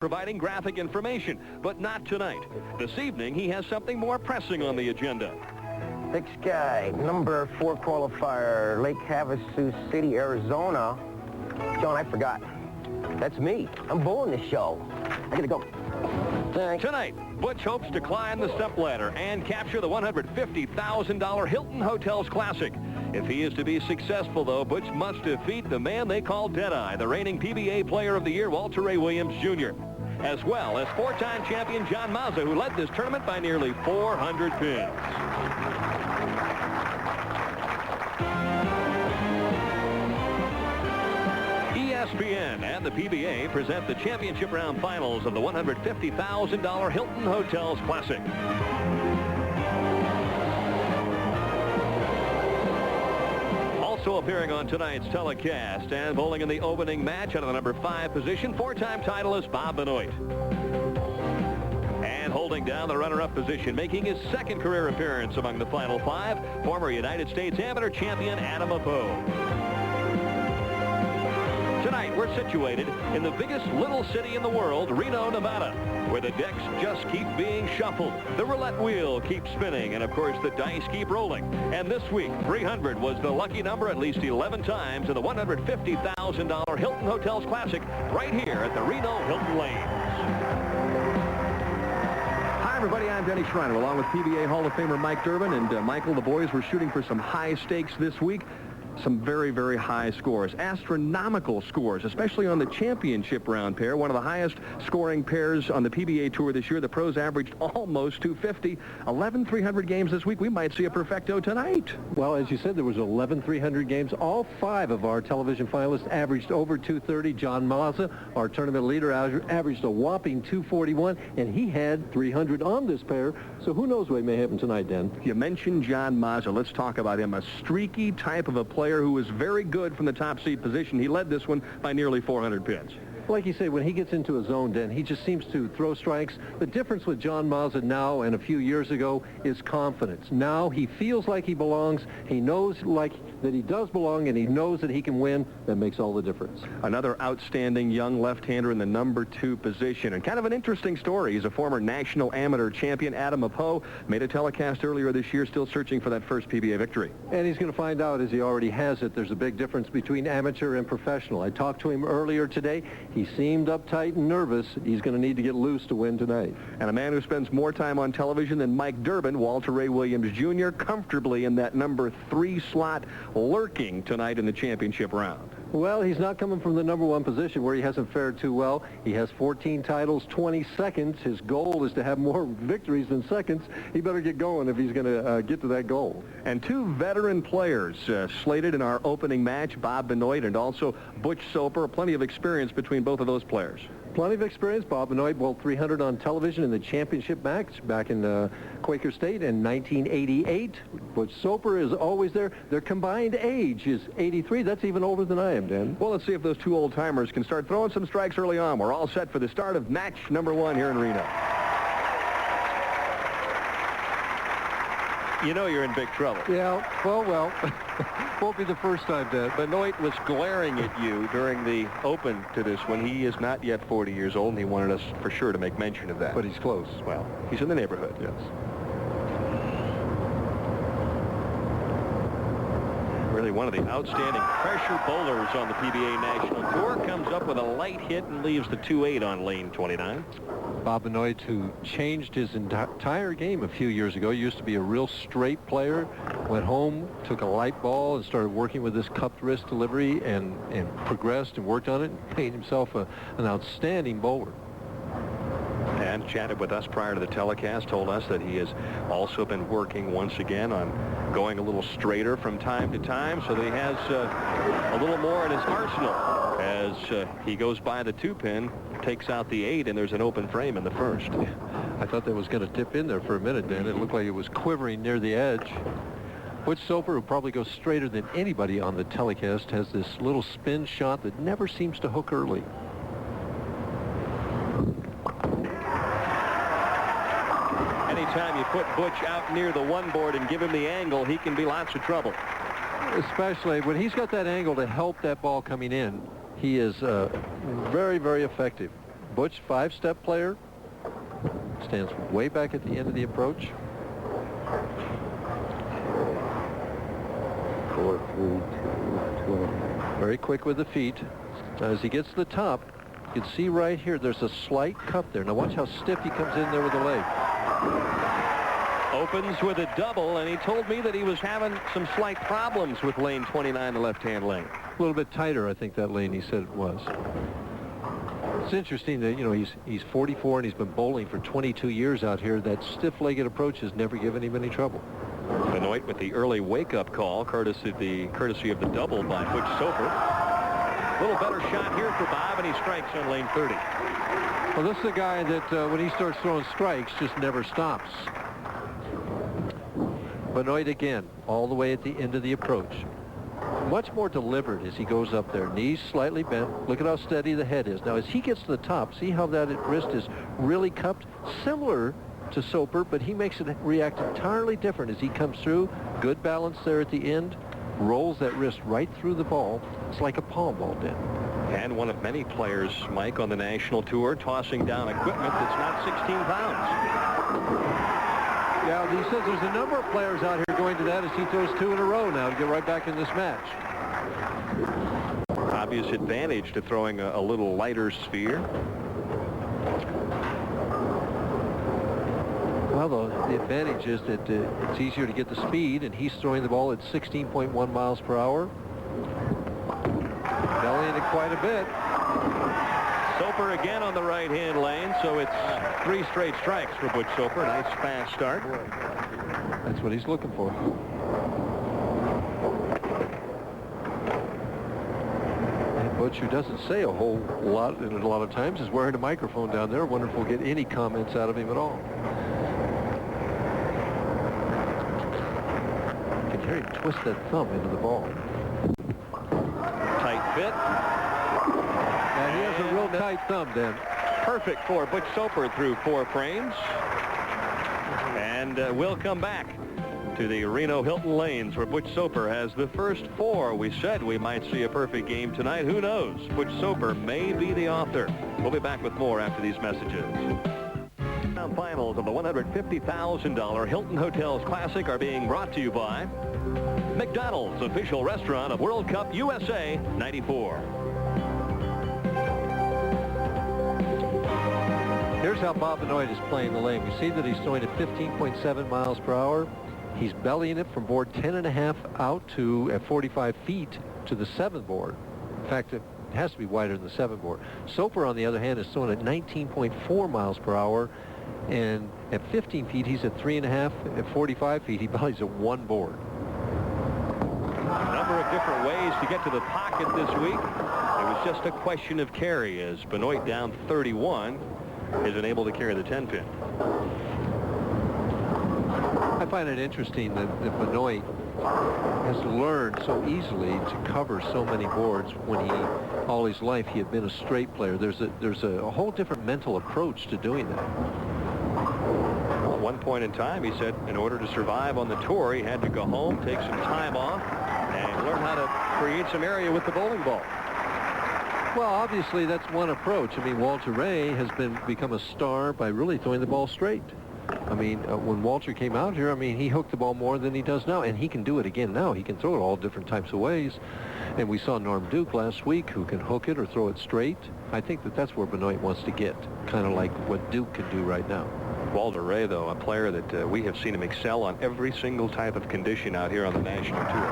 providing graphic information, but not tonight. This evening, he has something more pressing on the agenda. Next guy, number 4 qualifier, Lake Havasu City, Arizona. John, I forgot. That's me. I'm bowling this show. I gotta go. Thanks. Tonight, Butch hopes to climb the stepladder and capture the $150,000 Hilton Hotels Classic. If he is to be successful, though, Butch must defeat the man they call Deadeye, the reigning PBA Player of the Year, Walter Ray Williams, Jr., as well as 4-time champion John Mazda, who led this tournament by nearly 400 pins. ESPN and the PBA present the championship round finals of the $150,000 Hilton Hotels Classic. Also appearing on tonight's telecast and bowling in the opening match out of the number 5 position, 4-time titleist Bob Benoit. And holding down the runner-up position, making his 2nd career appearance among the final 5, former United States amateur champion Appo. Tonight, we're situated in the biggest little city in the world, Reno, Nevada, where the decks just keep being shuffled, the roulette wheel keeps spinning, and, of course, the dice keep rolling. And this week, 300 was the lucky number at least 11 times in the $150,000 Hilton Hotels Classic right here at the Reno Hilton Lanes. Hi, everybody. I'm Denny Schreiner, along with PBA Hall of Famer Mike Durbin. And, Michael, the boys were shooting for some high stakes this week. Some very, very high scores, astronomical scores, especially on the championship round pair, one of the highest scoring pairs on the PBA Tour this year. The pros averaged almost 250. 11 300 games this week. We might see a perfecto tonight. Well, as you said, there was 11 300 games. All 5 of our television finalists averaged over 230. John Mazda, our tournament leader, averaged a whopping 241, and he had 300 on this pair. So who knows what may happen tonight, Dan? You mentioned John Mazda. Let's talk about him. A streaky type of a player who was very good from the top seed position. He led this one by nearly 400 pins. Like you say, when he gets into a zone, Dan, he just seems to throw strikes. The difference with John Mazda now and a few years ago is confidence. Now he feels like he belongs. He knows that he does belong, and he knows that he can win. That makes all the difference. Another outstanding young left-hander in the number 2 position. And kind of an interesting story. He's a former national amateur champion. Appo made a telecast earlier this year, still searching for that first PBA victory. And he's going to find out, as he already has it, there's a big difference between amateur and professional. I talked to him earlier today. He seemed uptight and nervous. He's going to need to get loose to win tonight. And a man who spends more time on television than Mike Durbin, Walter Ray Williams, Jr., comfortably in that number 3 slot, lurking tonight in the championship round. Well, he's not coming from the number 1 position where he hasn't fared too well. He has 14 titles, 20 seconds. His goal is to have more victories than seconds. He better get going if he's going to get to that goal. And 2 veteran players slated in our opening match, Bob Benoit and also Butch Soper. Plenty of experience between both of those players. Plenty of experience. Bob Benoit bowled 300 on television in the championship match back in Quaker State in 1988. Butch Soper is always there. Their combined age is 83. That's even older than I am, Dan. Well, let's see if those 2 old-timers can start throwing some strikes early on. We're all set for the start of match number 1 here in Reno. You know you're in big trouble. Yeah, well, won't be the first time, Dan. Benoit was glaring at you during the open to this one. He is not yet 40 years old, and he wanted us for sure to make mention of that. But he's close. Well, he's in the neighborhood. Yes. Really one of the outstanding pressure bowlers on the PBA National Tour. Comes up with a light hit and leaves the 2-8 on lane 29. Bob Benoit, who changed his entire game a few years ago. He used to be a real straight player, went home, took a light ball, and started working with this cupped wrist delivery and progressed and worked on it and made himself an outstanding bowler. And chatted with us prior to the telecast, told us that he has also been working once again on going a little straighter from time to time, so that he has a little more in his arsenal as he goes by the 2-pin, takes out the 8, and there's an open frame in the first. I thought that was going to dip in there for a minute, Dan. It looked like it was quivering near the edge. Butch Soper, who probably goes straighter than anybody on the telecast, has this little spin shot that never seems to hook early. Anytime you put Butch out near the 1 board and give him the angle, he can be lots of trouble. Especially when he's got that angle to help that ball coming in. He is very, very effective. Butch, 5-step player, stands way back at the end of the approach. 4, 3, 2, 2. Very quick with the feet. Now, as he gets to the top, you can see right here, there's a slight cup there. Now watch how stiff he comes in there with the leg. Opens with a double, and he told me that he was having some slight problems with lane 29, the left-hand lane. A little bit tighter, I think, that lane, he said it was. It's interesting that, you know, he's 44 and he's been bowling for 22 years out here. That stiff-legged approach has never given him any trouble. Benoit with the early wake-up call, courtesy of the double by Butch Soper. A little better shot here for Bob, and he strikes on lane 30. Well, this is a guy that when he starts throwing strikes, just never stops. Benoit again, all the way at the end of the approach. Much more deliberate as he goes up there. Knees slightly bent. Look at how steady the head is. Now, as he gets to the top, see how that wrist is really cupped? Similar to Soper, but he makes it react entirely different as he comes through. Good balance there at the end. Rolls that wrist right through the ball. It's like a palm ball did. And one of many players, Mike, on the national tour, tossing down equipment that's not 16 pounds. Yeah, he says there's a number of players out here going to that as he throws 2 in a row now to get right back in this match. Obvious advantage to throwing a little lighter sphere. Well, the advantage is that it's easier to get the speed, and he's throwing the ball at 16.1 miles per hour. Bellying it quite a bit. Soper again on the right-hand lane, so it's 3 straight strikes for Butch Soper. Nice fast start. That's what he's looking for. And Butch, who doesn't say a whole lot, and a lot of times is wearing a microphone down there. I wonder if we'll get any comments out of him at all. You can hear him twist that thumb into the ball. Tight fit. And he has a real tight thumb, Dan. Perfect for Butch Soper through 4 frames. And we'll come back to the Reno Hilton lanes where Butch Soper has the first 4. We said we might see a perfect game tonight. Who knows? Butch Soper may be the author. We'll be back with more after these messages. Finals of the $150,000 Hilton Hotels Classic are being brought to you by McDonald's, official restaurant of World Cup USA '94. Here's how Bob Benoit is playing the lane. We see that he's throwing at 15.7 miles per hour. He's bellying it from board 10.5 out to at 45 feet to the 7th board. In fact, it has to be wider than the 7th board. Soper, on the other hand, is throwing at 19.4 miles per hour. And at 15 feet, he's at 3.5. At 45 feet, he bellies at 1 board. A number of different ways to get to the pocket this week. It was just a question of carry as Benoit, down 31, isn't able to carry the 10-pin. I find it interesting that Benoit has learned so easily to cover so many boards when all his life, he had been a straight player. There's a whole different mental approach to doing that. At one point in time, he said in order to survive on the tour, he had to go home, take some time off, and learn how to create some area with the bowling ball. Well, obviously, that's one approach. I mean, Walter Ray has become a star by really throwing the ball straight. I mean, when Walter came out here, I mean, he hooked the ball more than he does now, and he can do it again now. He can throw it all different types of ways. And we saw Norm Duke last week, who can hook it or throw it straight. I think that's where Benoit wants to get, kind of like what Duke can do right now. Walter Ray, though, a player that we have seen him excel on every single type of condition out here on the national tour.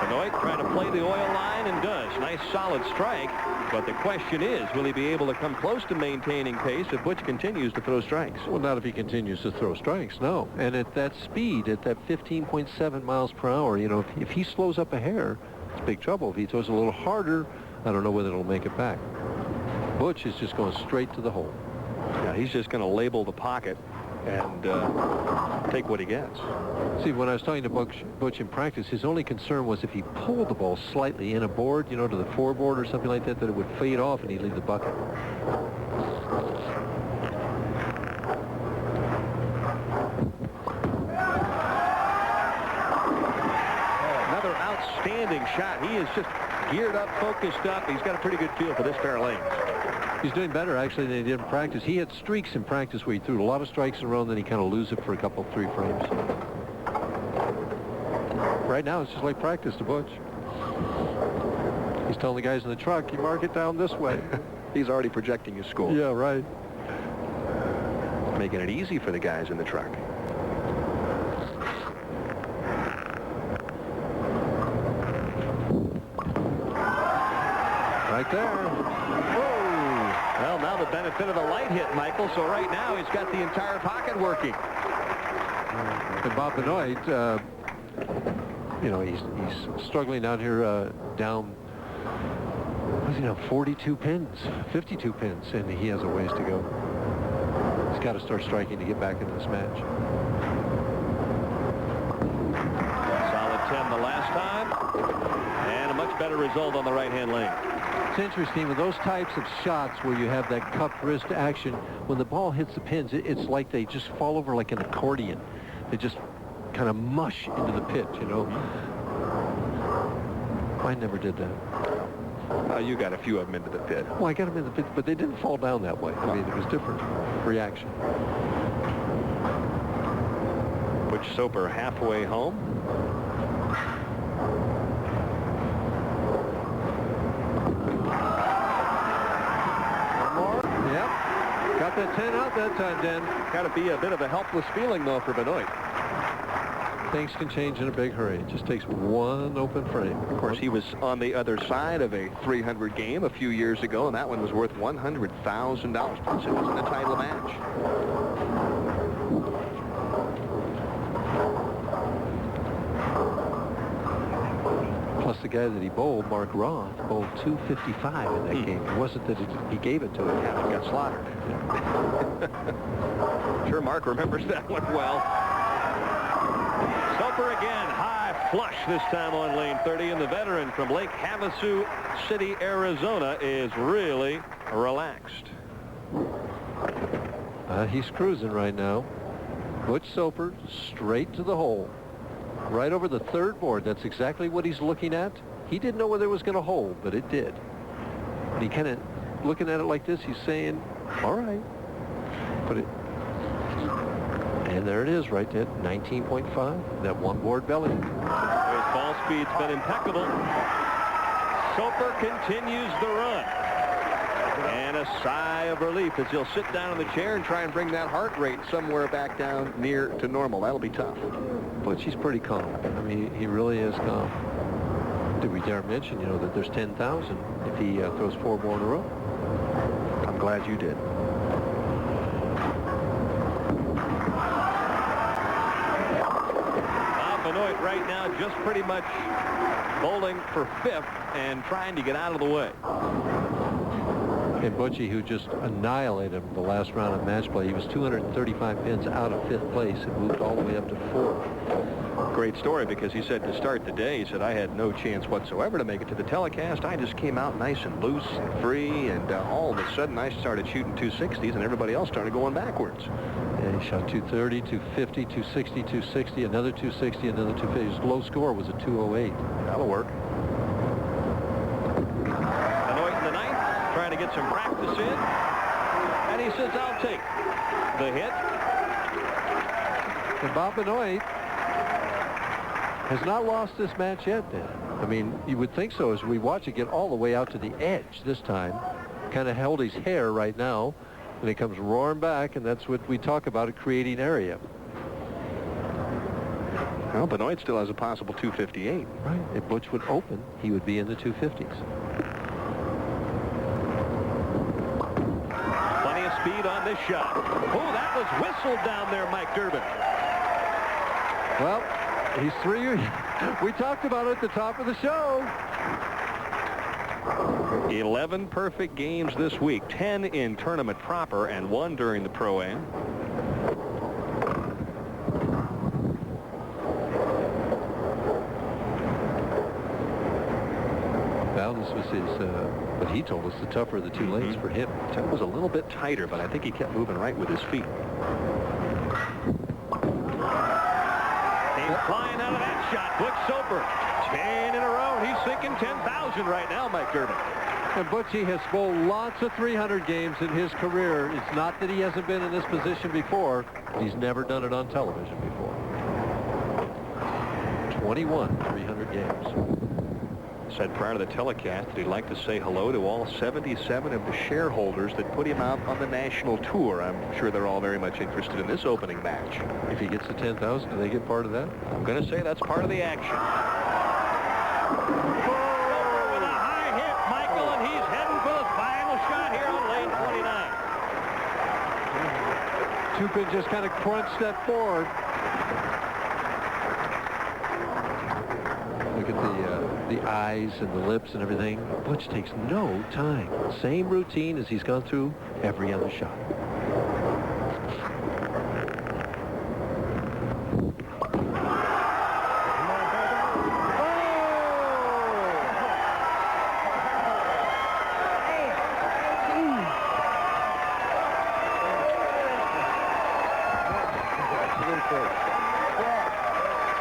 Benoit trying to play the oil line and does. Nice solid strike. But the question is, will he be able to come close to maintaining pace if Butch continues to throw strikes? Well, not if he continues to throw strikes, no. And at that speed, at that 15.7 miles per hour, you know, if he slows up a hair, it's big trouble. If he throws a little harder, I don't know whether it'll make it back. Butch is just going straight to the hole. Yeah, he's just going to label the pocket and take what he gets. See, when I was talking to Butch in practice, his only concern was if he pulled the ball slightly in a board, you know, to the 4 board or something like that, that it would fade off and he'd leave the bucket. Another outstanding shot. He is just geared up, focused up. He's got a pretty good feel for this pair of lanes. He's doing better, actually, than he did in practice. He had streaks in practice where he threw a lot of strikes in a row, and then he kind of lose it for a couple, 3 frames. Right now, it's just like practice to Butch. He's telling the guys in the truck, you mark it down this way. He's already projecting his score. Yeah, right. Making it easy for the guys in the truck. Right there. Well, now the benefit of the light hit, Michael. So right now he's got the entire pocket working. And Bob Benoit, you know, he's struggling down here down, what's he now, 42 pins, 52 pins, and he has a ways to go. He's got to start striking to get back into this match. Solid 10 the last time, and a much better result on the right-hand lane. It's interesting with those types of shots where you have that cupped wrist action. When the ball hits the pins, it's like they just fall over like an accordion. They just kind of mush into the pitch, you know. I never did that. You got a few of them into the pit. Well, I got them in the pit, but they didn't fall down that way. I mean, it was different reaction. Butch Soper halfway home. Got that 10 out that time, Dan. Got to be a bit of a helpless feeling, though, for Benoit. Things can change in a big hurry. It just takes one open frame. Of course, he was on the other side of a 300 game a few years ago, and that one was worth $100,000. Plus, it wasn't a title match. Plus, the guy that he bowled, Mark Roth, bowled 255 in that game. It wasn't that he gave it to him. Yeah, he got slaughtered. Sure, Mark remembers that one well. Soper again, high flush this time on lane 30, and the veteran from Lake Havasu City, Arizona, is really relaxed. He's cruising right now. Butch Soper straight to the hole. Right over the third board. That's exactly what he's looking at. He didn't know whether it was going to hold, but it did. And he kind of looking at it like this. He's saying, all right. Put it. And there it is right there, 19.5. That one board belly. His ball speed's been impeccable. Soper continues the run. And a sigh of relief as he'll sit down in the chair and try and bring that heart rate somewhere back down near to normal. That'll be tough. But he's pretty calm. I mean, he really is calm. Did we dare mention, you know, that there's 10,000 if he throws 4 more in a row? I'm glad you did. Bob Benoit right now just pretty much bowling for 5th and trying to get out of the way. And Butchie, who just annihilated him the last round of match play, he was 235 pins out of 5th place and moved all the way up to 4th. Great story, because he said to start the day, he said, I had no chance whatsoever to make it to the telecast. I just came out nice and loose and free, and all of a sudden I started shooting 260s, and everybody else started going backwards. Yeah, he shot 230, 250, 260, 260, another 260, another 250. His low score was a 208. That'll work. Benoit in the 9th, trying to get some practice in. And he says, I'll take the hit. And Bob Benoit has not lost this match yet, then. I mean, you would think so as we watch it get all the way out to the edge this time. Kind of held his hair right now, and it comes roaring back, and that's what we talk about, at creating area. Well, Benoit still has a possible 258. Right. If Butch would open, he would be in the 250s. Plenty of speed on this shot. Oh, that was whistled down there, Mike Durbin. Well, he's 3 years. We talked about it at the top of the show. 11 perfect games this week, 10 in tournament proper, and 1 during the Pro-Am. Well, this was his, what he told us, the tougher of the 2 lanes for him. It was a little bit tighter, but I think he kept moving right with his feet. He's flying out of that shot. Butch Soper, 10 in a row. He's thinking 10,000 right now, Mike Durbin. And Butchie has bowled lots of 300 games in his career. It's not that he hasn't been in this position before. He's never done it on television before. 21 300 games. Said prior to the telecast that he'd like to say hello to all 77 of the shareholders that put him out on the national tour. I'm sure they're all very much interested in this opening match. If he gets to 10,000, do they get part of that? I'm going to say that's part of the action. Soper with a high hit, Michael, and he's heading for the final shot here on lane 29. Chupin just kind of crunched that forward. Look at the eyes and the lips and everything. Butch takes no time. Same routine as he's gone through every other shot.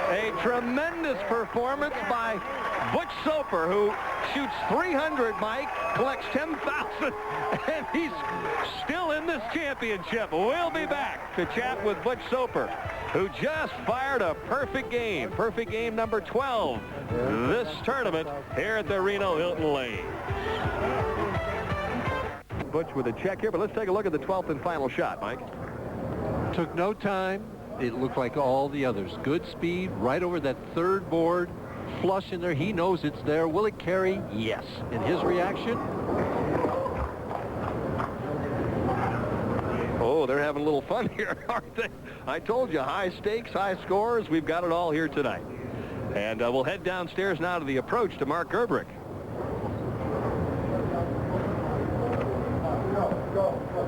A tremendous performance by Butch Soper, who shoots 300, Mike, collects 10,000, and he's still in this championship. We'll be back to chat with Butch Soper, who just fired a perfect game number 12 this tournament here at the Reno Hilton Lane. Butch with a check here, but let's take a look at the 12th and final shot, Mike. Took no time. It looked like all the others. Good speed right over that third board. Flush in there. He knows it's there. Will it carry? Yes. And his reaction? Oh, they're having a little fun here, aren't they? I told you, high stakes, high scores. We've got it all here tonight. And we'll head downstairs now to the approach to Mark Gerbrick.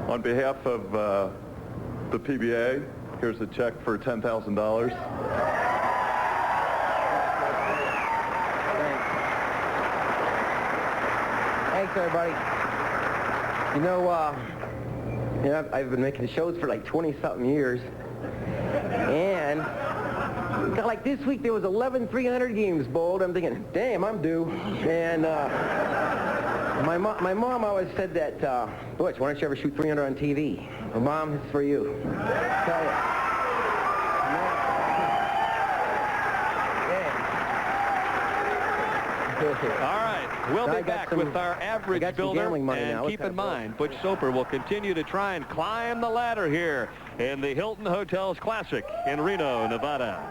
On behalf of the PBA, here's a check for $10,000. Thanks, everybody. You know, I've been making shows for like 20-something years. And like this week, there was 11 300 games bowled. I'm thinking, damn, I'm due. And my mom always said that, Butch, why don't you ever shoot 300 on TV? Well, Mom, it's for you. I'll tell you. All right, we'll be back with our average builder, and keep in mind, Butch Soper will continue to try and climb the ladder here in the Hilton Hotels Classic in Reno, Nevada.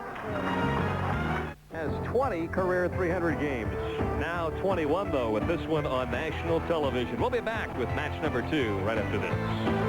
Has 20 career 300 games. Now 21, though, with this one on national television. We'll be back with match number 2 right after this.